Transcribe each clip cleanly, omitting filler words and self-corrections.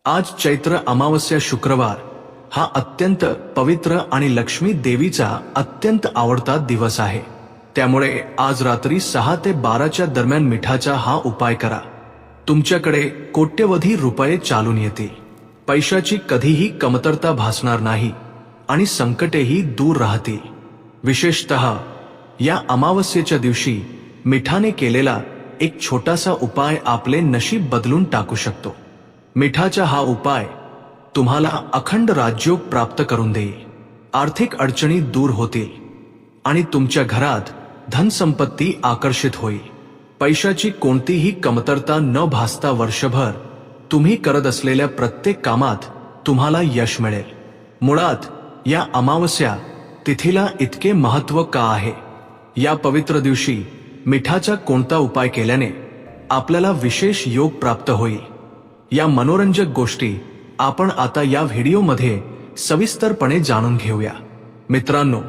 आज चैत्र अमावस्या शुक्रवार हा अत्यंत पवित्र आणि लक्ष्मी देवीचा अत्यंत आवडता दिवस आहे। त्यामुळे आज रात्री 6 ते 12च्या दरम्यान मिठाचा हा उपाय करा। तुमच्याकडे कोट्यवधी रुपये चालून येतील, पैशाची कधीही कमतरता भासणार नाही आणि संकटेही दूर राहतील। विशेषतः या अमावस्येच्या दिवशी मिठाने केलेला एक छोटासा उपाय आपले नशीब बदलून टाकू शकतो। मिठाचा हा उपाय तुम्हाला अखंड राजयोग प्राप्त करून देईल, आर्थिक अडचणी दूर होतील आणि तुमच्या घरात धनसंपत्ती आकर्षित होईल। पैशाची कोणतीही कमतरता न भासता वर्षभर तुम्ही करत असलेल्या प्रत्येक कामात तुम्हाला यश मिळेल। मुळात या अमावस्या तिथीला इतके महत्त्व का आहे? या पवित्र दिवशी मिठाचा कोणता उपाय केल्याने आपल्याला विशेष योग प्राप्त होईल? या मनोरंजक गोष्टी आपण आता या व्हिडिओमध्ये सविस्तरपणे जाणून घेऊया। मित्रांनो,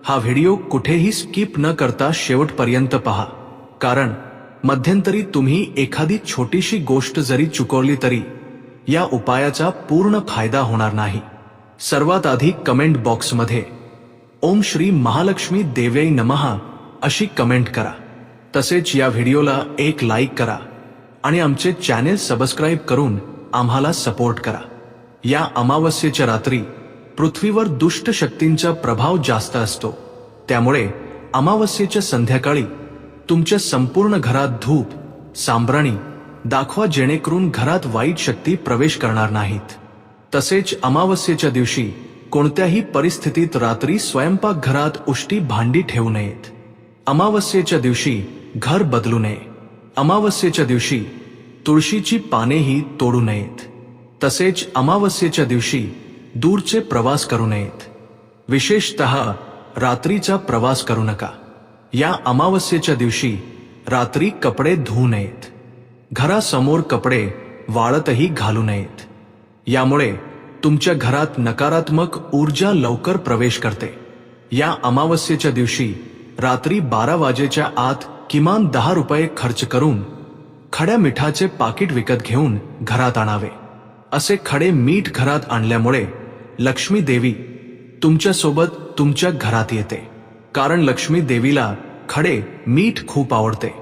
हा व्हिडिओ कुठेही स्किप न करता शेवटपर्यंत पहा, कारण मध्यंतरी तुम्ही एखादी छोटीशी गोष्ट जरी चुकवली तरी या उपायाचा पूर्ण फायदा होणार नाही। सर्वात आधी कमेंट बॉक्समध्ये ओम श्री महालक्ष्मी देव्यै नमः अशी कमेंट करा। तसेच या व्हिडिओला एक लाईक करा आणि आमचे चॅनेल सबस्क्राइब करून आम्हाला सपोर्ट करा। या अमावस्येच्या रात्री पृथ्वीवर दुष्ट शक्तींचा प्रभाव जास्त असतो, त्यामुळे अमावस्येच्या संध्याकाळी तुमच्या संपूर्ण घरात धूप सांब्राणी दाखवा, जेणेकरून घरात वाईट शक्ती प्रवेश करणार नाहीत। तसेच अमावस्येच्या दिवशी कोणत्याही परिस्थितीत रात्री स्वयंपाकघरात उष्टी भांडी ठेवू नयेत। अमावस्येच्या दिवशी घर बदलू नये। अमावस्येच्या दिवशी तुळशीची पानेही तोडू नयेत। तसेच अमावस्येच्या दिवशी दूरचे प्रवास करू नयेत। विशेषतः रात्रीचा प्रवास करू नका। या अमावस्येच्या दिवशी रात्री कपडे धुवू नयेत। घरासमोर कपडे वाळतही घालू नयेत। यामुळे तुमच्या घरात नकारात्मक ऊर्जा लवकर प्रवेश करते। या अमावस्येच्या दिवशी रात्री 12 वाजेच्या आत किमान 10 रुपये खर्च करून खड्या मिठाचे पाकिट विकत घेऊन घरात आणावे। असे खडे मीठ घरात आणल्यामुळे लक्ष्मी देवी तुमच्यासोबत तुमच्या घरात येते, कारण लक्ष्मी देवीला खडे मीठ खूप आवडते।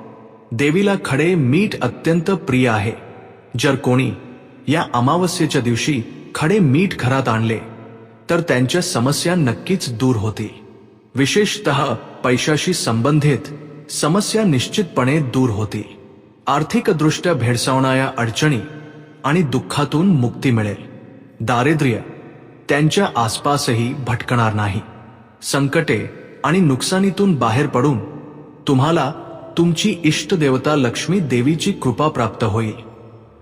देवीला खडे मीठ अत्यंत प्रिय आहे। जर कोणी या अमावस्येच्या दिवशी खडे मीठ घरात आणले तर त्यांच्या समस्या नक्कीच दूर होतील। विशेषतः पैशाशी संबंधित समस्या निश्चितपणे दूर होतील। आर्थिकदृष्ट्या भेडसावणाऱ्या अडचणी आणि दुःखातून मुक्ती मिळेल। दारिद्र्य त्यांच्या आसपासही भटकणार नाही। संकटे आणि नुकसानीतून बाहेर पडून तुम्हाला तुमची इष्टदेवता लक्ष्मी देवीची कृपा प्राप्त होईल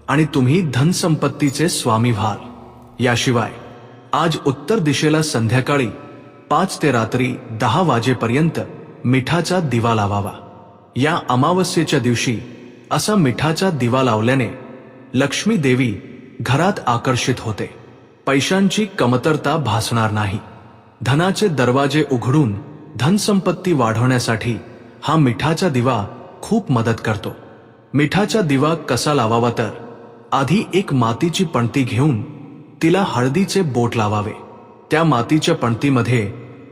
आणि तुम्ही धनसंपत्तीचे स्वामी व्हाल। याशिवाय आज उत्तर दिशेला संध्याकाळी 5 ते रात्री 10 वाजेपर्यंत मिठाचा दिवा लावावा। या अमावस्येच्या दिवशी असा मिठाचा दिवा लावल्याने लक्ष्मी देवी घरात आकर्षित होते। पैशांची कमतरता भासणार नाही। धनाचे दरवाजे उघडून धनसंपत्ती वाढवण्यासाठी हा मिठाचा दिवा खूप मदत करतो। मिठाचा दिवा कसा लावावा तर आधी एक मातीची पणती घेऊन तिला हळदीचे बोट लावावे। त्या मातीच्या पणतीमध्ये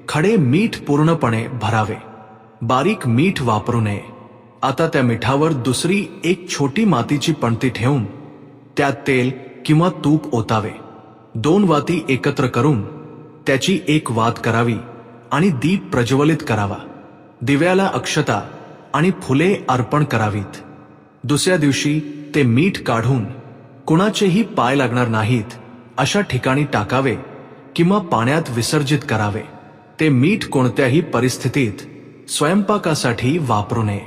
खडे मीठ पूर्णपणे भरावे। बारीक मीठ वापरू नये। आता त्या मिठावर दुसरी एक छोटी मातीची पणती ठेवून त्यात तेल किंवा तूप ओतावे। 2 वाती एकत्र करून त्याची एक वात करावी आणि दीप प्रज्वलित करावा। दिव्याला अक्षता आणि फुले अर्पण करावीत। दुसऱ्या दिवशी ते मीठ काढून कुणाचेही पाय लागणार नाहीत अशा ठिकाणी टाकावे किंवा पाण्यात विसर्जित करावे। ते मीठ कोणत्याही परिस्थितीत स्वयंपाकासाठी वापरू नये।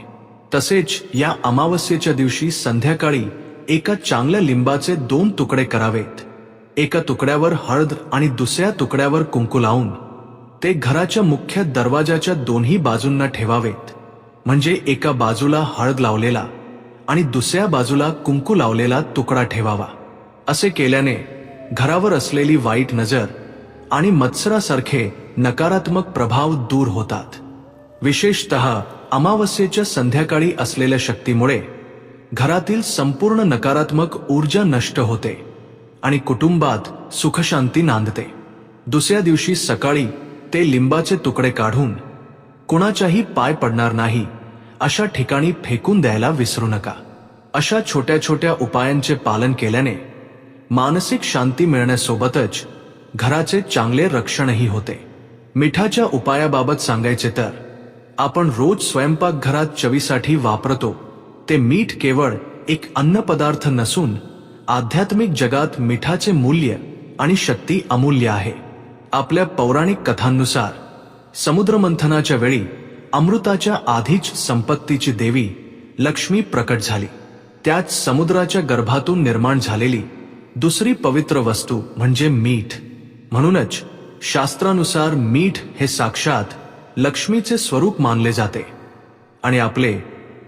तसेच या अमावस्येच्या दिवशी संध्याकाळी एका चांगल्या लिंबाचे 2 तुकडे करावेत। एका तुकड्यावर हळद आणि दुसऱ्या तुकड्यावर कुंकू लावून ते घराच्या मुख्य दरवाजाच्या दोन्ही बाजूंना ठेवावेत। म्हणजे एका बाजूला हळद लावलेला आणि दुसऱ्या बाजूला कुंकू लावलेला तुकडा ठेवावा। असे केल्याने घरावर असलेली वाईट नजर आणि मत्सरासारखे नकारात्मक प्रभाव दूर होतात। विशेषतः अमावस्येच्या संध्याकाळी असलेल्या शक्तीमुळे घरातील संपूर्ण नकारात्मक ऊर्जा नष्ट होते आणि कुटुंबात सुखशांती नांदते. दुसऱ्या दिवशी सकाळी ते लिंबाचे तुकडे काढून कुणाच्याही पाय पडणार नाही अशा ठिकाणी फेकून द्यायला विसरू नका. अशा छोट्या छोट्या उपायांचे पालन केल्याने मानसिक शांती मिळण्यासोबतच घराचे चांगले रक्षणही होते. मिठाच्या उपायाबाबत सांगायचे तर आपण रोज स्वयंपाकघरात चवीसाठी वापरतो ते मीठ केवळ एक अन्नपदार्थ नसून आध्यात्मिक जगात मिठाचे मूल्य आणि शक्ती अमूल्य आहे. आपल्या पौराणिक कथांनुसार समुद्रमंथनाच्या वेळी अमृताच्या आधीच संपत्तीची देवी लक्ष्मी प्रकट झाली. त्याच समुद्राच्या गर्भातून निर्माण झालेली दुसरी पवित्र वस्तू म्हणजे मीठ. म्हणूनच शास्त्रानुसार मीठ हे साक्षात लक्ष्मीचे स्वरूप मानले जाते आणि आपले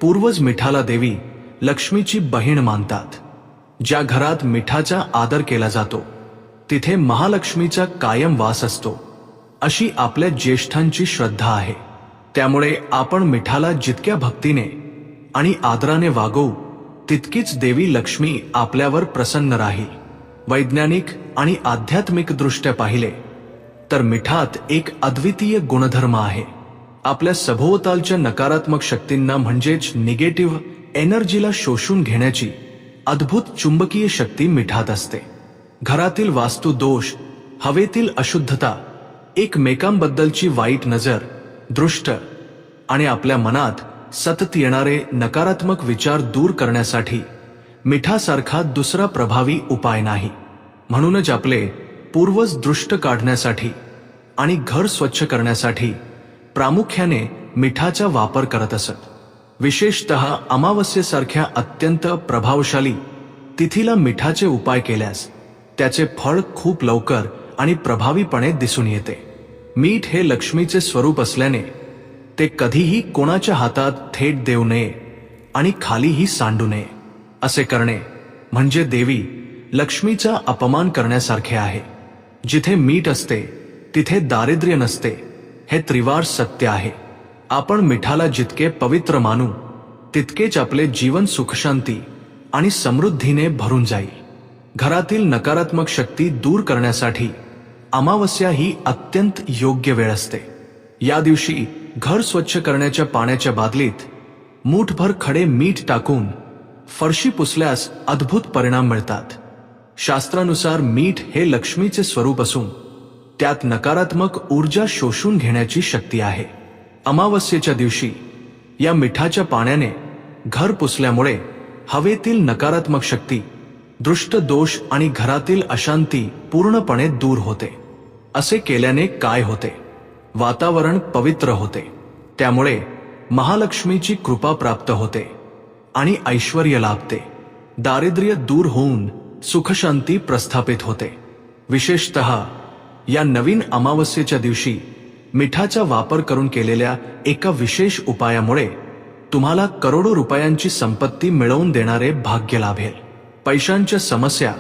पूर्वज मिठाला देवी लक्ष्मीची बहीण मानतात. ज्या घरात मिठाचा आदर केला जातो तिथे महालक्ष्मीचा कायम वास असतो अशी आपल्या ज्येष्ठांची श्रद्धा आहे. त्यामुळे आपण मिठाला जितक्या भक्तीने आणि आदराने वागवू तितकीच देवी लक्ष्मी आपल्यावर प्रसन्न राहील. वैज्ञानिक आणि आध्यात्मिक दृष्ट्या पाहिले तर मिठात एक अद्वितीय गुणधर्म आहे. आपल्या सभोवतालच्या नकारात्मक शक्तींना म्हणजेच निगेटिव्ह एनर्जीला शोषून घेण्याची अद्भुत चुंबकीय शक्ती मिठात असते. घरातील वास्तु दोष, हवेतील अशुद्धता, एकमेकांबद्दलची वाईट नजर, दृष्ट आणि आपल्या मनात सतत येणारे नकारात्मक विचार दूर करण्यासाठी मिठासारखा दुसरा प्रभावी उपाय नाही. म्हणूनच आपले पूर्वज दृष्ट काढण्यासाठी आणि घर स्वच्छ करण्यासाठी प्रामुख्याने मिठाचा वापर करत असत. विशेषतः अमावस्येसारख्या अत्यंत प्रभावशाली तिथीला मिठाचे उपाय केल्यास त्याचे फळ खूप लवकर आणि प्रभावीपणे दिसून येते. मीठ हे लक्ष्मीचे स्वरूप असल्याने ते कधीही कोणाच्या हातात थेट देऊ नये आणि खालीही सांडू नये. असे करणे म्हणजे देवी लक्ष्मीचा अपमान करण्यासारखे आहे. जिथे मीठ असते तिथे दारिद्र्य नसते हे त्रिवार सत्य आहे. आपण मिठाला जितके पवित्र मानू तितकेच आपले जीवन सुखशांती आणि समृद्धीने भरून जाईल. घरातील नकारात्मक शक्ती दूर करण्यासाठी अमावस्या ही अत्यंत योग्य वेळ असते. या दिवशी घर स्वच्छ करण्याच्या पाण्याच्या बादलीत मूठभर खडे मीठ टाकून फरशी पुसल्यास अद्भुत परिणाम मिळतात. शास्त्रानुसार मीठ हे लक्ष्मीचे स्वरूप असून त्यात नकारात्मक ऊर्जा शोषून घेण्याची शक्ती आहे. अमावस्येच्या दिवशी या मिठाच्या पाण्याने घर पुसल्यामुळे हवेतील नकारात्मक शक्ती, दृष्ट दोष आणि घरातील अशांती पूर्णपणे दूर होते. असे केल्याने काय होते? वातावरण पवित्र होते. त्यामुळे महालक्ष्मीची कृपा प्राप्त होते आणि ऐश्वर्य लाभते. दारिद्र्य दूर होऊन सुखशांती प्रस्थापित होते. विशेषतः या नवीन अमावस्येच्या दिवशी मिठाचा वापर करून केलेल्या एका विशेष उपायामुळे तुम्हाला करोडो रुपयांची संपत्ती मिळवून देणारे भाग्य लाभेल. पैशांच्या समस्या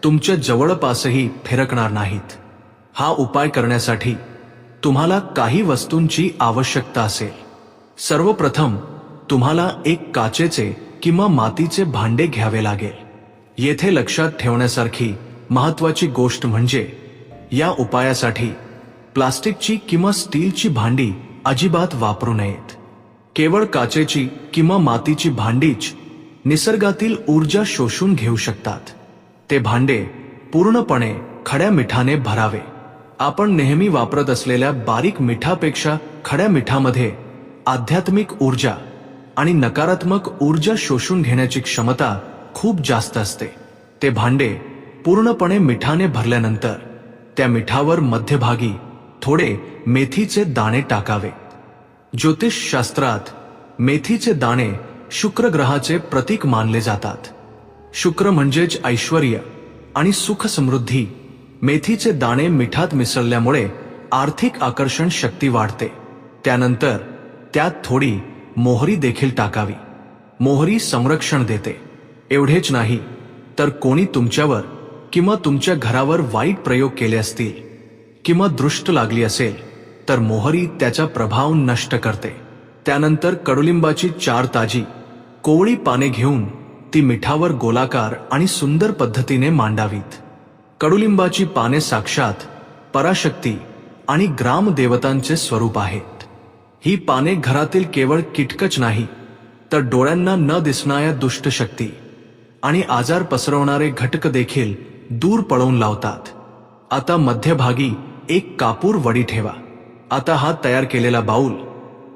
तुमच्या जवळपासही फिरकणार नाहीत. हा उपाय करण्यासाठी तुम्हाला काही वस्तूंची आवश्यकता असेल. सर्वप्रथम तुम्हाला एक काचेचे किंवा मातीचे भांडे घ्यावे लागेल. येथे लक्षात ठेवण्यासारखी महत्वाची गोष्ट म्हणजे या उपायासाठी प्लास्टिकची किंवा स्टीलची भांडी अजिबात वापरू नयेत. केवळ काचेची किंवा मातीची भांडीच निसर्गातील ऊर्जा शोषून घेऊ शकतात. ते भांडे पूर्णपणे खड्या मिठाने भरावे. आपण नेहमी वापरत असलेल्या बारीक मिठापेक्षा खड्या मिठामध्ये आध्यात्मिक ऊर्जा आणि नकारात्मक ऊर्जा शोषून घेण्याची क्षमता खूप जास्त असते. ते भांडे पूर्णपणे मिठाने भरल्यानंतर त्या मिठावर मध्यभागी थोडे मेथीचे दाणे टाकावे. ज्योतिषशास्त्रात मेथीचे दाणे शुक्र ग्रहाचे प्रतीक मानले जातात. शुक्र म्हणजेच ऐश्वर्य आणि सुख समृद्धी. मेथीचे दाणे मिठात मिसळल्यामुळे आर्थिक आकर्षण शक्ती वाढते. त्यानंतर त्यात थोडी मोहरी देखील टाकावी. मोहरी संरक्षण देते. एवढेच नाही तर कोणी तुमच्यावर किंवा तुमच्या घरावर वाईट प्रयोग केले असतील किंवा दृष्ट लागली असेल तर मोहरी त्याचा प्रभाव नष्ट करते. त्यानंतर कडुलिंबाची 4 ताजी कोवळी पाने घेऊन ती मिठावर गोलाकार आणि सुंदर पद्धतीने मांडावीत. कडुलिंबाची पाने साक्षात पराशक्ती आणि ग्रामदेवतांचे स्वरूप आहेत. ही पाने घरातील केवळ किटकच नाही, तर डोळ्यांना न दिसणाऱ्या दुष्ट शक्ती आणि आजार पसरवणारे घटक देखील दूर पळवून लावतात. आता मध्यभागी एक कापूर वडी ठेवा. आता हा तयार केलेला बाऊल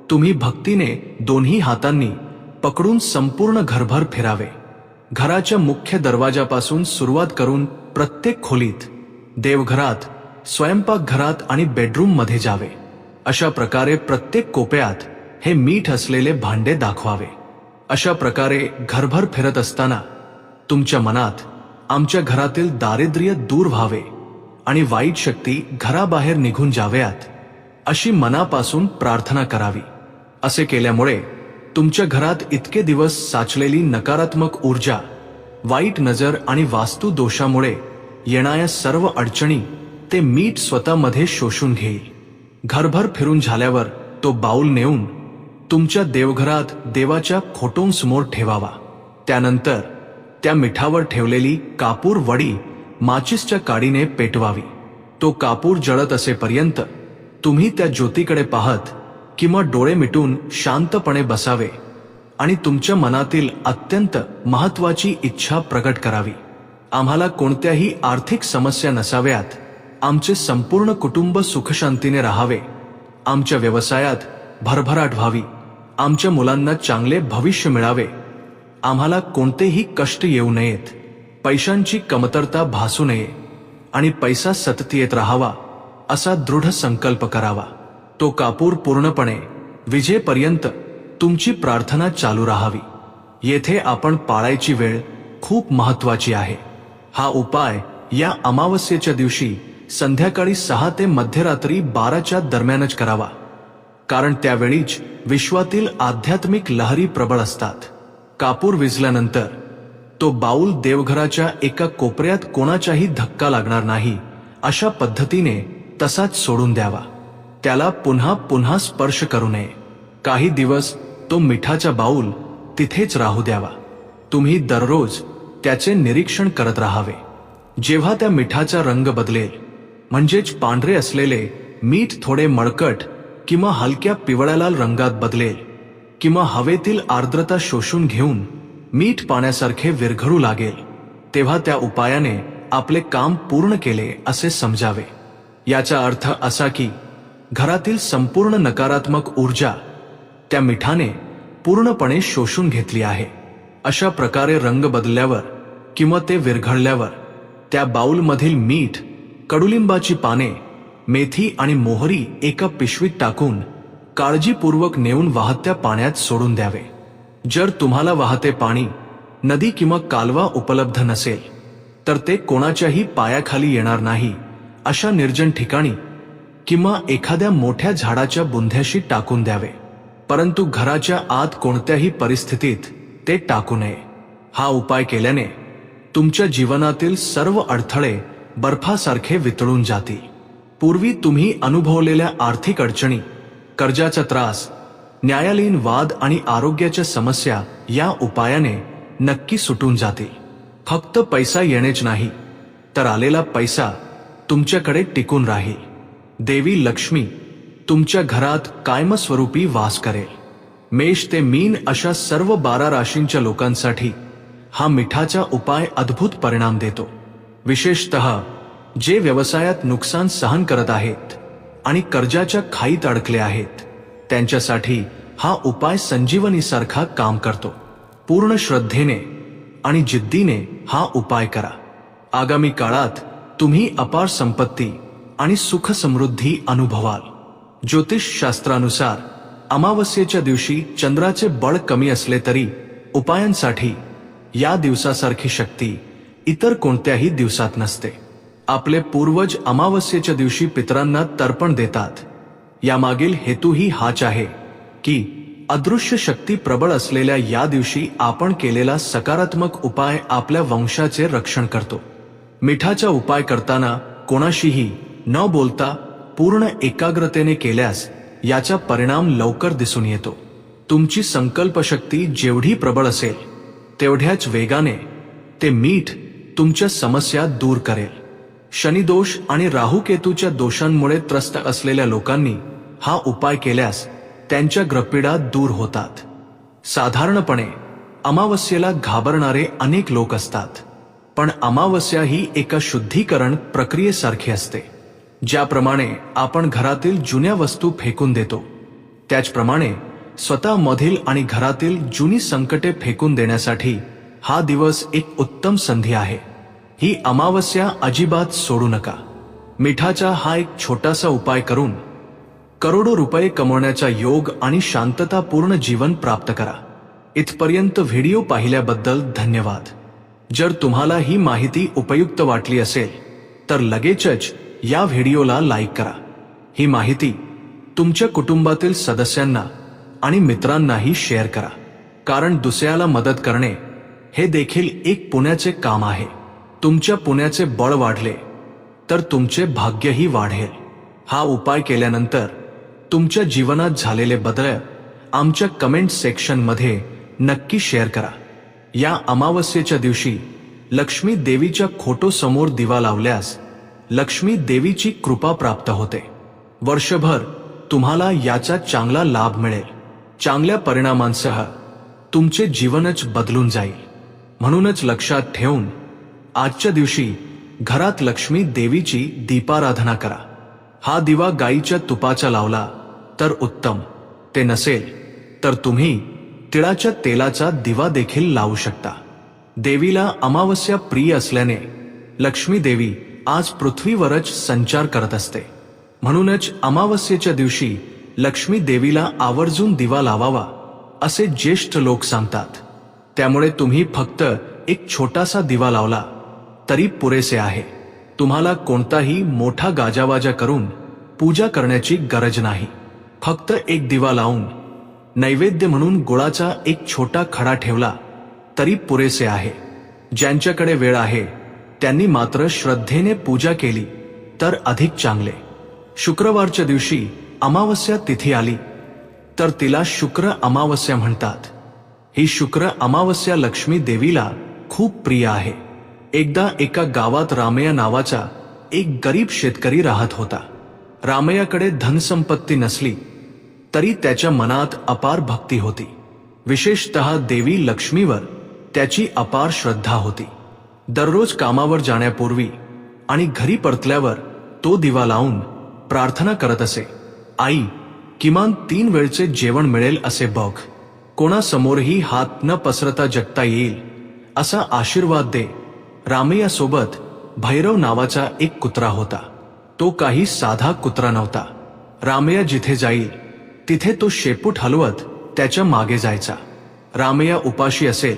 तुम्ही भक्तीने दोन्ही हातांनी पकडून संपूर्ण घरभर फिरावे. घराच्या मुख्य दरवाजापासून सुरुवात करून प्रत्येक खोलीत, देवघरात, स्वयंपाकघरात आणि बेडरूम मध्ये जावे. अशा प्रकारे प्रत्येक कोपऱ्यात हे मीठ असलेले भांडे दाखवावे. अशा प्रकारे घरभर फिरत असताना तुमच्या मनात आमच्या घरातील दारिद्र्य दूर व्हावे आणि वाईट शक्ती घराबाहेर निघून जाव्यात अशी मनापासून प्रार्थना करावी. असे केल्यामुळे तुमच्या घरात इतके दिवस साचलेली नकारात्मक ऊर्जा, वाईट नजर आणि वास्तू दोषामुळे येणाऱ्या सर्व अडचणी ते मीठ स्वतःमध्ये शोषून घेईल. घरभर फिरून झाल्यावर तो बाऊल नेऊन तुमच्या देवघरात देवाच्या खोटोंसमोर ठेवावा. त्यानंतर त्या मिठावर ठेवलेली कापूर वडी माचीसच्या काडीने पेटवावी. तो कापूर जळत असेपर्यंत तुम्ही त्या ज्योतीकडे पाहत किंवा डोळे मिटून शांतपणे बसावे आणि तुमच्या मनातील अत्यंत महत्वाची इच्छा प्रकट करावी. आम्हाला कोणत्याही आर्थिक समस्या नसाव्यात, आमचे संपूर्ण कुटुंब सुखशांतीने राहावे, आमच्या व्यवसायात भरभराट व्हावी, आमच्या मुलांना चांगले भविष्य मिळावे, आम्हाला कोणतेही कष्ट येऊ नयेत, पैशांची कमतरता भासू नये आणि पैसा सतत येत राहावा असा दृढ संकल्प करावा. तो कापूर पूर्णपणे विजेपर्यंत तुमची प्रार्थना चालू राहावी. येथे आपण पाळायची वेळ खूप महत्वाची आहे. हा उपाय या अमावस्येच्या दिवशी संध्याकाळी 6 ते मध्यरात्री 12च्या दरम्यानच करावा, कारण त्यावेळीच विश्वातील आध्यात्मिक लहरी प्रबळ असतात. कापूर विझल्यानंतर तो बाऊल देवघराच्या एका कोपऱ्यात कोणाचाही धक्का लागणार नाही अशा पद्धतीने तसाच सोडून द्यावा. त्याला पुन्हा पुन्हा स्पर्श करू नये. काही दिवस तो मिठाचा बाऊल तिथेच राहू द्यावा. तुम्ही दररोज त्याचे निरीक्षण करत राहावे. जेव्हा त्या मिठाचा रंग बदलेल, म्हणजेच पांढरे असलेले मीठ थोडे मळकट किंवा हलक्या पिवळ्या लाल रंगात बदलेल किंवा हवेतील आर्द्रता शोषून घेऊन मीठ पाण्यासारखे विरघळू लागेल, तेव्हा त्या उपायाने आपले काम पूर्ण केले असे समजावे. याचा अर्थ असा की घरातील संपूर्ण नकारात्मक ऊर्जा त्या मिठाने पूर्णपणे शोषून घेतली आहे. अशा प्रकारे रंग बदलल्यावर किंवा ते विरघळल्यावर त्या बाऊलमधील मीठ, कडुलिंबाची पाने, मेथी आणि मोहरी एका पिशवीत टाकून काळजीपूर्वक नेऊन वाहत्या पाण्यात सोडून द्यावे. जर तुम्हाला वाहते पाणी, नदी किंवा कालवा उपलब्ध नसेल तर ते कोणाच्याही पायाखाली येणार नाही अशा निर्जन ठिकाणी किंवा एखाद्या मोठ्या झाडाच्या बुंध्याशी टाकून द्यावे. परंतु घराच्या आत कोणत्याही परिस्थितीत ते टाकू नये. हा उपाय केल्याने तुमच्या जीवनातील सर्व अडथळे बर्फासारखे वितळून जातील. पूर्वी तुम्ही अनुभवलेल्या आर्थिक अडचणी, कर्जाचा त्रास, न्यायालयीन वाद आणि आरोग्याच्या समस्या या उपायाने नक्की सुटून जातील. फक्त पैसा येणेच नाही, तर आलेला पैसा तुमच्याकडे टिकून राहील. देवी लक्ष्मी तुमच्या घरात कायमस्वरूपी वास करेल. मेष ते मीन अशा सर्व 12 राशींच्या लोकांसाठी हा मिठाचा उपाय अद्भुत परिणाम देतो. विशेषतः जे व्यवसायात नुकसान सहन करत आहेत आणि कर्जाच्या खाईत अडकले आहेत, त्यांच्यासाठी हा उपाय संजीवनीसारखा काम करतो. पूर्ण श्रद्धेने आणि जिद्दीने हा उपाय करा. आगामी काळात तुम्ही अपार संपत्ती आणि सुख समृद्धी अनुभवाल. ज्योतिष शास्त्रानुसार अमावस्येच्या दिवशी चंद्राचे बळ कमी असले तरी उपायांसाठी या दिवसासारखी शक्ती इतर कोणत्याही दिवसात नसते. आपले पूर्वज अमावस्येच्या दिवशी पितरांना तर्पण देतात. यामागील हेतूही हाच आहे की अदृश्य शक्ती प्रबळ असलेल्या या दिवशी आपण केलेला सकारात्मक उपाय आपल्या वंशाचे रक्षण करतो. मिठाचा उपाय करताना कोणाशीही न बोलता पूर्ण एकाग्रतेने केल्यास याचा परिणाम लवकर दिसून येतो. तुमची संकल्पशक्ती जेवढी प्रबळ असेल तेवढ्याच वेगाने ते मीठ तुमच्या समस्या दूर करेल. शनिदोष आणि राहुकेतूच्या दोषांमुळे त्रस्त असलेल्या लोकांनी हा उपाय केल्यास त्यांच्या ग्रहपीडा दूर होतात. साधारणपणे अमावस्येला घाबरणारे अनेक लोक असतात, पण अमावस्या ही एका शुद्धीकरण प्रक्रियेसारखी असते. ज्याप्रमाणे आपण घरातील जुन्या वस्तू फेकून देतो, त्याचप्रमाणे स्वतःमधील आणि घरातील जुनी संकटे फेकून देण्यासाठी हा दिवस एक उत्तम संधी आहे. ही अमावस्या अजिबात सोडू नका. मिठाचा हा एक छोटासा उपाय करून करोडो रुपये कमवण्याचा योग आणि शांततापूर्ण जीवन प्राप्त करा. इथपर्यंत व्हिडिओ पाहिल्याबद्दल धन्यवाद. जर तुम्हाला ही माहिती उपयुक्त वाटली असेल तर लगेचच या व्हिडिओला लाईक करा. ही माहिती तुमच्या कुटुंबातील सदस्यांना आणि मित्रांनाही शेअर करा, कारण दुसऱ्याला मदत करणे हे देखील एक पुण्याचे काम आहे. तुमच्या पुण्याचे बळ वाढले तर तुमचे भाग्यही वाढेल. हा उपाय केल्यानंतर तुमच्या जीवनात झालेले बदल आमच्या कमेंट सेक्शनमध्ये नक्की शेअर करा. या अमावस्येच्या दिवशी लक्ष्मी देवीच्या फोटो समोर दिवा लावल्यास लक्ष्मी देवीची कृपा प्राप्त होते. वर्षभर तुम्हाला याचा चांगला लाभ मिळेल. चांगल्या परिणामांसह तुमचे जीवनच बदलून जाईल. म्हणूनच लक्षात ठेवून आजच्या दिवशी घरात लक्ष्मी देवीची दीपाराधना करा. हा दिवा गाईच्या तुपाचा लावला तर उत्तम, ते नसेल तर तुम्ही तिळाच्या तेलाचा दिवा देखील लावू शकता. देवीला अमावस्या प्रिय असल्याने लक्ष्मी देवी आज पृथ्वीवरच संचार करत असते. म्हणूनच अमावस्येच्या दिवशी लक्ष्मी देवीला आवर्जून दिवा लावावा असे ज्येष्ठ लोक सांगतात. त्यामुळे तुम्ही फक्त एक छोटासा दिवा लावला तरी पुरेसे आहे. तुम्हाला कोणताही मोठा गाजावाजा करून पूजा करण्याची गरज नाही. फक्त एक दिवा लावून नैवेद्य म्हणून गुळाचा एक छोटा खडा ठेवला तरी पुरेसे आहे. ज्यांच्याकडे वेळ आहे त्यांनी मात्र श्रद्धेने पूजा केली तर अधिक चांगले. शुक्रवारच्या दिवशी अमावस्या तिथी आली तर तिला शुक्र अमावस्या म्हणतात. ही शुक्र अमावस्या लक्ष्मी देवीला खूप प्रिय आहे. एकदा एका गावात रामय्या नावाचा एक गरीब शेतकरी राहत होता. रामय्याकडे धनसंपत्ती नसली तरी त्याच्या मनात अपार भक्ती होती. विशेषतः देवी लक्ष्मीवर त्याची अपार श्रद्धा होती. दररोज कामावर जाण्यापूर्वी आणि घरी परतल्यावर तो दिवा लावून प्रार्थना करत असे, आई, किमान 3 वेळचे जेवण मिळेल असे बघ. कोणासमोरही हात न पसरता जगता येईल असा आशीर्वाद दे. रामय्यासोबत भैरव नावाचा एक कुत्रा होता. तो काही साधा कुत्रा नव्हता. रामय्या जिथे जाईल तिथे तो शेपूट हलवत त्याच्या मागे जायचा. रामय्या उपाशी असेल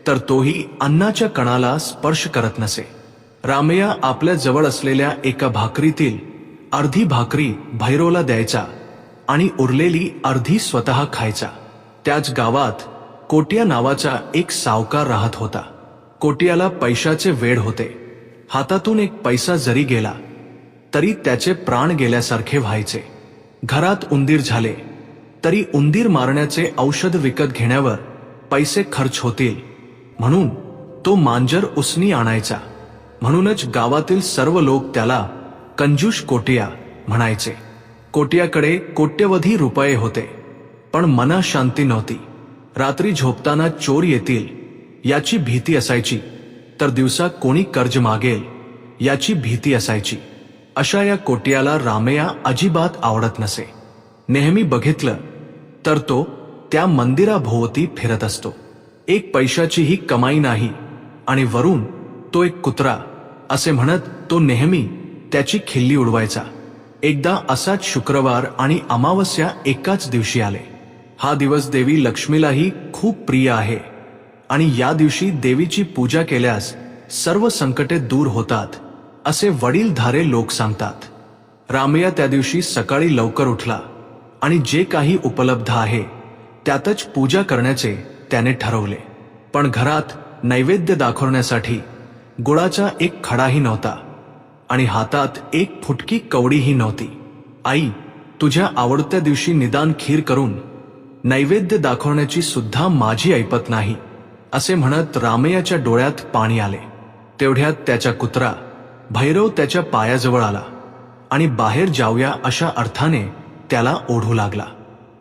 तर तोही अन्नाच्या कणाला स्पर्श करत नसे. रामय्या आपल्या जवळ असलेल्या एका भाकरीतील अर्धी भाकरी भैरवला द्यायचा आणि उरलेली अर्धी स्वतः खायचा. त्याच गावात कोट्या नावाचा एक सावकार राहत होता. कोट्याला पैशाचे वेड होते. हातातून एक पैसा जरी गेला तरी त्याचे प्राण गेल्यासारखे व्हायचे. घरात उंदीर झाले तरी उंदीर मारण्याचे औषध विकत घेण्यावर पैसे खर्च होतील म्हणून तो मांजर उसनी आणायचा. म्हणूनच गावातील सर्व लोक त्याला कंजूष कोट्या म्हणायचे. कोट्याकडे कोट्यवधी रुपये होते, पण मना शांती नव्हती. रात्री झोपताना चोर येतील याची भीती असायची, तर दिवसा कोणी कर्ज मागेल याची भीती असायची. अशा या कोट्याला रामय्या अजिबात आवडत नसे. नेहमी बघितलं तर तो त्या मंदिराभोवती फिरत असतो. एक पैशाचीही कमाई नाही आणि वरून तो एक कुत्रा असे म्हणत तो नेहमी त्याची खिल्ली उडवायचा. एकदा असाच शुक्रवार आणि अमावस्या एकाच दिवशी आले. हा दिवस देवी लक्ष्मीलाही खूप प्रिय आहे आणि या दिवशी देवीची पूजा केल्यास सर्व संकटे दूर होतात असे वडीलधारे लोक सांगतात. रामय्या त्या दिवशी सकाळी लवकर उठला आणि जे काही उपलब्ध आहे त्यातच पूजा करण्याचे त्याने ठरवले. पण घरात नैवेद्य दाखवण्यासाठी गुळाचा एक खडाही नव्हता आणि हातात एक फुटकी कवडीही नव्हती. आई, तुझ्या आवडत्या दिवशी निदान खीर करून नैवेद्य दाखवण्याची सुद्धा माझी ऐपत नाही असे म्हणत रामय्याच्या डोळ्यात पाणी आले. तेवढ्यात त्याचा कुत्रा भैरव त्याच्या पायाजवळ आला आणि बाहेर जाऊया अशा अर्थाने त्याला ओढू लागला.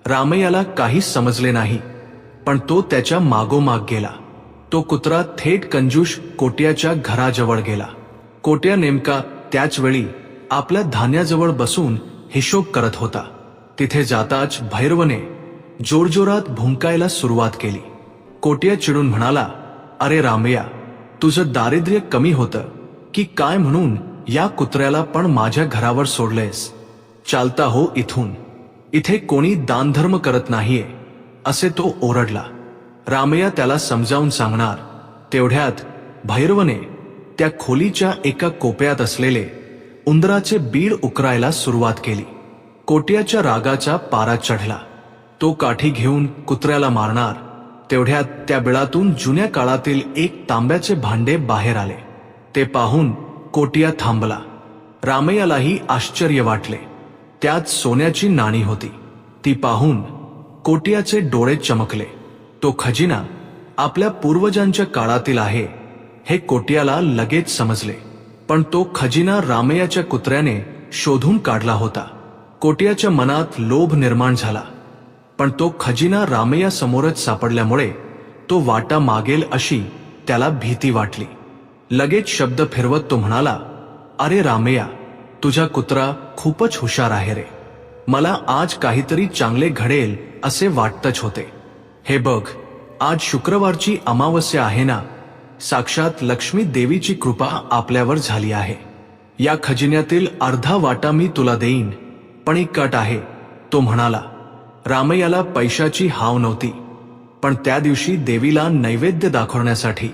रामैयाला काहीच समजले नाही, पण तो त्याच्या मागोमाग गेला. तो कुत्रा थेट कंजूष कोट्याच्या घराजवळ गेला. कोट्या नेमका त्याच वेळी आपल्या धान्याजवळ बसून हिशोब करत होता. तिथे जाताच भैरवने जोरजोरात भुंकायला सुरुवात केली. कोट्या चिडून म्हणाला, अरे रामैया, तुझं दारिद्र्य कमी होतं की काय म्हणून या कुत्र्याला पण माझ्या घरावर सोडलेस? चालता हो इथून, इथे कोणी दानधर्म करत नाहीये असे तो ओरडला. रामैया त्याला समजावून सांगणार तेवढ्यात भैरवने त्या खोलीच्या एका कोपऱ्यात असलेले उंदराचे बीड उकरायला सुरुवात केली. कोट्याच्या रागाचा पारा चढला. तो काठी घेऊन कुत्र्याला मारणार तेवढ्यात त्या बिळातून जुन्या काळातील एक तांब्याचे भांडे बाहेर आले. ते पाहून कोट्या थांबला. रामैयालाही आश्चर्य वाटले. त्यात सोन्याची नाणी होती. ती पाहून कोट्याचे डोळे चमकले. तो खजिना आपल्या पूर्वजांच्या काळातील आहे हे कोट्याला लगेच समजले. पण तो खजिना रामैयाच्या कुत्र्याने शोधून काढला होता. कोट्याच्या मनात लोभ निर्माण झाला, पण तो खजिना रामैया समोरच सापडल्यामुळे तो वाटा मागेल अशी त्याला भीती वाटली. लगेच शब्द फिरवत तो म्हणाला, अरे रामैया, तुझा कुत्रा खूपच हुशार आहे रे. मला आज काहीतरी चांगले घडेल असे वाटतच होते. हे बघ, आज शुक्रवारची अमावस्या आहे ना, साक्षात लक्ष्मी देवीची कृपा आपल्यावर झाली आहे. या खजिन्यातील अर्धा वाटा मी तुला देईन, पण एक अट आहे, तो म्हणाला. रामैयाला पैशाची हाव नव्हती, पण त्या दिवशी देवीला नैवेद्य दाखवण्यासाठी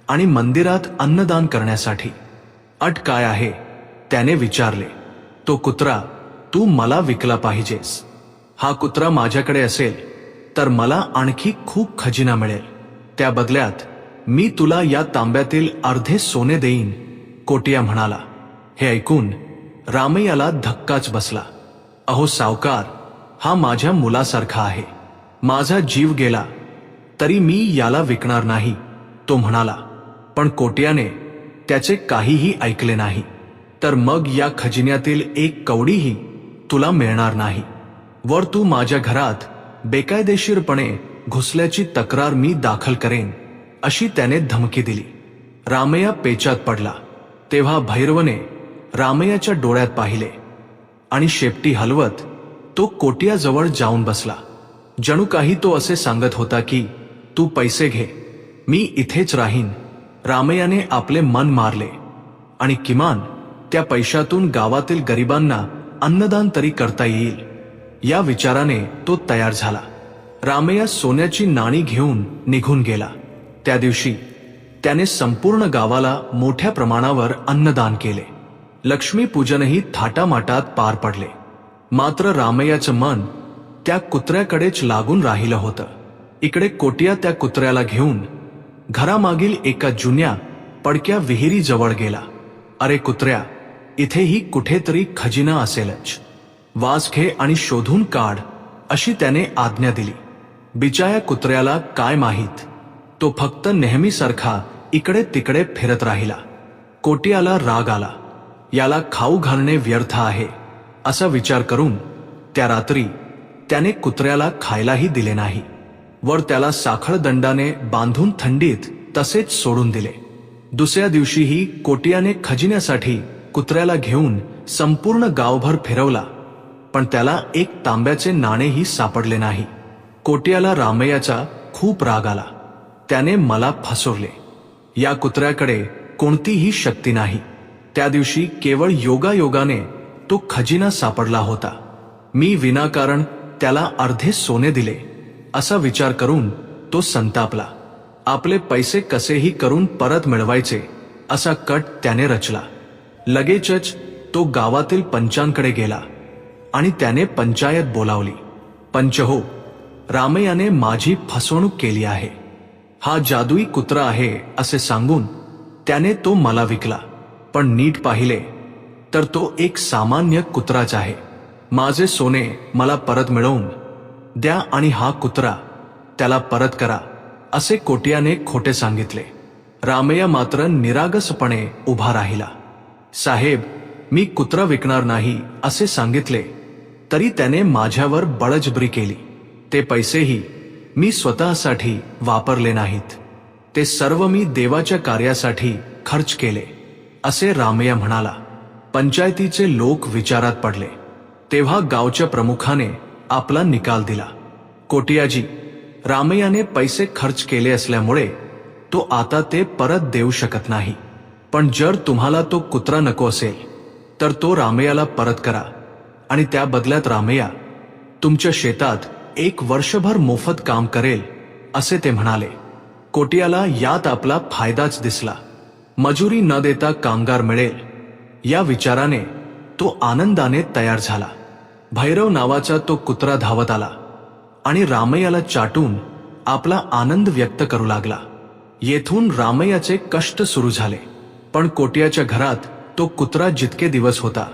आणि मंदिरात अन्नदान करण्यासाठी. अट काय आहे त्याने विचारले. तो कुत्रा तू मला विकला पाहिजेस. हा कुत्रा माझ्याकडे असेल तर मला आणखी खूप खजिना मिळेल. त्या बदल्यात मी तुला या तांब्यातील अर्धे सोने देईन, कोट्या म्हणाला. हे ऐकून रामैयाला धक्काच बसला. अहो सावकार, हा माझ्या मुलासारखा आहे. माझा जीव गेला तरी मी याला विकणार नाही, तो म्हणाला. पण कोट्याने त्याचे काहीही ऐकले नाही. तर मग या खजिन्यातील एक कवडीही तुला मिळणार नाही. वर तू माझ्या घरात बेकायदेशीरपणे घुसल्याची तक्रार मी दाखल करेन, अशी त्याने धमकी दिली. रामैया पेचात पडला. तेव्हा भैरवने रामैयाच्या डोळ्यात पाहिले आणि शेपटी हलवत तो कोट्याजवळ जाऊन बसला. जणू काही तो असे सांगत होता की तू पैसे घे, मी इथेच राहीन. रामैयाने आपले मन मारले आणि किमान त्या पैशातून गावातील गरिबांना अन्नदान तरी करता येईल या विचाराने तो तयार झाला. रामैया सोन्याची नाणी घेऊन निघून गेला. त्या दिवशी त्याने संपूर्ण गावाला मोठ्या प्रमाणावर अन्नदान केले. लक्ष्मीपूजनही थाटामाटात पार पडले. मात्र रामैयाचं मन त्या कुत्र्याकडेच लागून राहिलं होतं. इकडे कोट्या त्या कुत्र्याला घेऊन घरामागील एका जुन्या पडक्या विहिरीजवळ गेला. अरे कुत्र्या, इथेही कुठेतरी खजिना असेलच. वास घे आणि शोधून काढ, अशी त्याने आज्ञा दिली. बिचाया कुत्र्याला काय माहीत, तो फक्त नेहमीसारखा इकडे तिकडे फिरत राहिला. कोट्याला राग आला. याला खाऊ घालणे व्यर्थ आहे असा विचार करून त्या रात्री त्याने कुत्र्याला खायलाही दिले नाही. वर त्याला साखळदंडाने बांधून थंडीत तसेच सोडून दिले. दुसऱ्या दिवशीही कोट्याने खजिन्यासाठी कुत्र्याला घेऊन संपूर्ण गावभर फिरवला, पण त्याला एक तांब्याचे नाणेही सापडले नाही. कोट्याला रामैयाचा खूप राग आला. त्याने मला फसवले. या कुत्र्याकडे कोणतीही शक्ती नाही. त्या दिवशी केवळ योगायोगाने तो खजिना सापडला होता. मी विनाकारण त्याला अर्धे सोने दिले असा विचार करून तो संतापला. आपले पैसे कसेही करून परत मिळवायचे असा कट त्याने रचला. लगेचच तो गावातील पंचांकडे गेला आणि त्याने पंचायत बोलावली. पंच हो, रामैयाने माझी फसवणूक केली आहे. हा जादुई कुत्रा आहे असे सांगून त्याने तो मला विकला. पण नीट पाहिले तर तो एक सामान्य कुत्राच आहे. माझे सोने मला परत मिळवून द्या आणि हा कुत्रा त्याला परत करा, असे कोट्याने खोटे सांगितले. रामैया मात्र निरागसपणे उभा राहिला. साहेब, मी कुत्रा विकणार नाही असे सांगितले तरी त्याने माझ्यावर बळजबरी केली. ते पैसेही मी स्वतःसाठी वापरले नाहीत, ते सर्व मी देवाच्या कार्यासाठी खर्च केले असे रामय्या म्हणाला. पंचायतीचे लोक विचारात पडले. तेव्हा गावच्या प्रमुखाने आपला निकाल दिला. कोटियाजी, रामय्याने पैसे खर्च केले असल्यामुळे तो आता ते परत देऊ शकत नाही. पण जर तुम्हाला तो कुत्रा नको असेल तर तो रामय्याला परत करा आणि त्या बदल्यात रामय्या तुमच्या शेतात 1 वर्षभर मोफत काम करेल असे ते म्हणाले. कोटियाला यात आपला फायदाच दिसला. मजुरी न देता कामगार मिळेल या विचाराने तो आनंदाने तयार झाला. भैरव नावाचा तो कुत्रा धावत आला आणि रामय्याला चाटून आपला आनंद व्यक्त करू लागला. येथून रामय्याचे कष्ट सुरू झाले. पण कोटियाच्या घरात तो कुत्रा जितके दिवस होता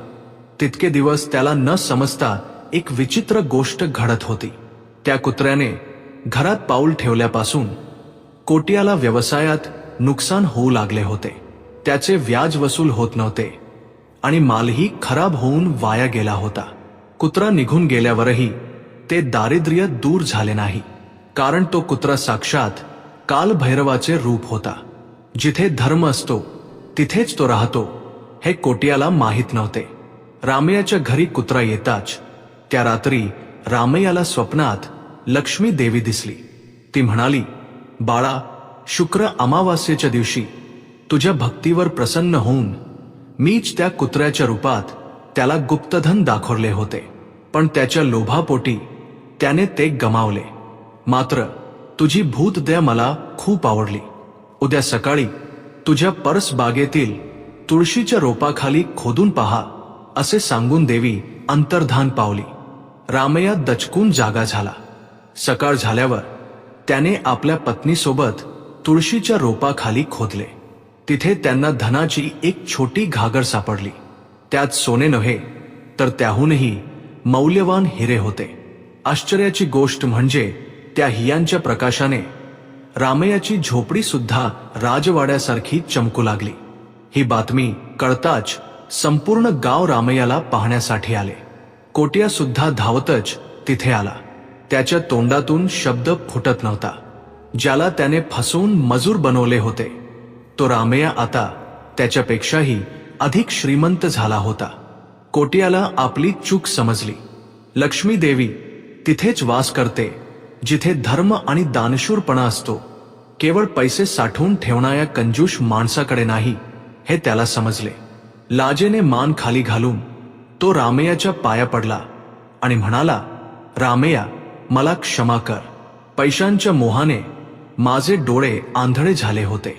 तितके दिवस त्याला न समजता एक विचित्र गोष्ट घडत होती. त्या कुत्र्याने घरात पाऊल ठेवल्यापासून कोटियाला व्यवसायात नुकसान होऊ लागले होते. त्याचे व्याज वसूल होत नव्हते आणि मालही खराब होऊन वाया गेला होता. कुत्रा निघून गेल्यावरही ते दारिद्र्य दूर झाले नाही, कारण तो कुत्रा साक्षात कालभैरवाचे रूप होता. जिथे धर्म असतो तिथेच तो राहतो हे कोटियाला माहीत नव्हते. रामय्याच्या घरी कुत्रा येताच त्या रात्री रामय्याला स्वप्नात लक्ष्मी देवी दिसली. ती म्हणाली, बाळा, शुक्र अमावास्येच्या दिवशी तुझ्या भक्तीवर प्रसन्न होऊन मीच त्या कुत्र्याच्या रूपात त्याला गुप्तधन दाखवले होते, पण त्याच्या लोभापोटी त्याने ते गमावले. मात्र तुझी भूतदया मला खूप आवडली. उद्या सकाळी तुझ्या परसबागेतील तुळशीच्या रोपाखाली खोदून पहा असे सांगून देवी अंतर्धान पावली. रामय्या दचकून जागा झाला. सकाळ झाल्यावर त्याने आपल्या पत्नीसोबत तुळशीच्या रोपाखाली खोदले. तिथे त्यांना धनाची एक छोटी घागर सापडली. त्यात सोने नव्हे तर त्याहूनही मौल्यवान हिरे होते. आश्चर्याची गोष्ट म्हणजे त्या हिऱ्यांच्या प्रकाशाने रामय्याची झोपडी सुद्धा राजवाड्यासारखी चमकू लागली. ही बातमी कळताच संपूर्ण गाव रामय्याला पाहण्यासाठी आले. कोटिया सुद्धा धावतच तिथे आला. त्याच्या तोंडातून शब्द फुटत नव्हता. ज्याला त्याने फसवून मजूर बनवले होते तो रामय्या आता त्याच्यापेक्षाही अधिक श्रीमंत झाला होता. कोटियाला आपली चूक समजली. लक्ष्मी देवी तिथेच वास करते जिथे धर्म आणि दानशूरपणा असतो. केवळ पैसे साठवून ठेवणाऱ्या कंजूष माणसाकडे नाही हे त्याला समजले. लाजेने मान खाली घालून तो रामय्याच्या पाया पडला आणि म्हणाला, रामय्या, मला क्षमा कर. पैशांच्या मोहाने माझे डोळे आंधळे झाले होते.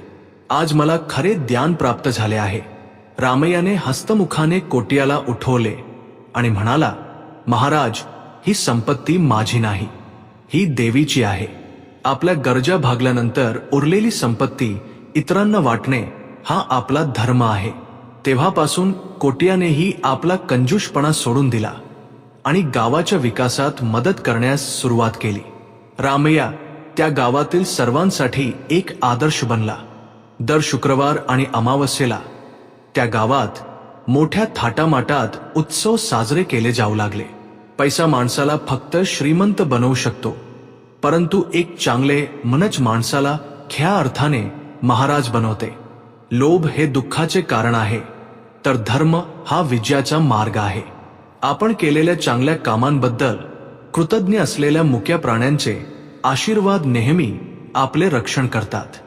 आज मला खरे ज्ञान प्राप्त झाले आहे. रामय्याने हस्तमुखाने कोटियाला उठवले आणि म्हणाला, महाराज, ही संपत्ती माझी नाही, ही देवीची आहे. आपल्या गरजा भागल्यानंतर उरलेली संपत्ती इतरांना वाटणे हा आपला धर्म आहे. तेव्हापासून कोटियानेही आपला कंजूषपणा सोडून दिला आणि गावाच्या विकासात मदत करण्यास सुरुवात केली. रामय्या त्या गावातील सर्वांसाठी एक आदर्श बनला. दर शुक्रवार आणि अमावस्येला त्या गावात मोठ्या थाटामाटात उत्सव साजरे केले जाऊ लागले. पैसा माणसाला फक्त श्रीमंत बनवू शकतो, परंतु एक चांगले मनच माणसाला खऱ्या अर्थाने महाराज बनवते. लोभ हे दुःखाचे कारण आहे, तर धर्म हा विजयाचा मार्ग आहे. आपण केलेल्या चांगल्या कामांबद्दल कृतज्ञ असलेल्या मुक्या प्राण्यांचे आशीर्वाद नेहमी आपले रक्षण करतात.